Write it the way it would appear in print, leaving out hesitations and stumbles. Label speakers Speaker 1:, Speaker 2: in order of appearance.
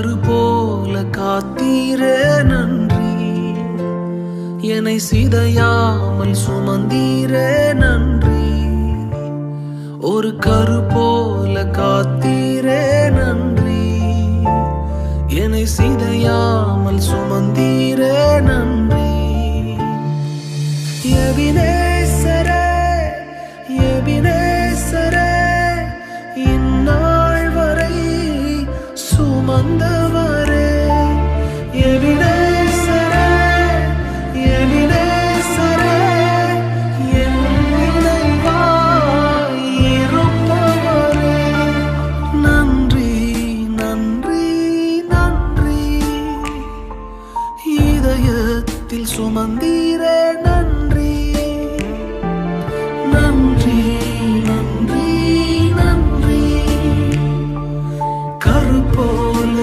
Speaker 1: கரு போல காத்தீரே நன்றி, என்னை சிதையாமல் சுமந்தீரே நன்றி. ஒரு கரு போல காத்தீரே நன்றி, என்னை சிதையாமல் சுமந்தீரே நன்றி. எபினேசரே எபினேசரே, இந்நாள் வரை சுமந்தவரே. எபினேசரே எபினேசரே, என் நினைவாய் இருப்பவரே. நன்றி நன்றி நன்றி, இதயத்தில் சுமந்தீ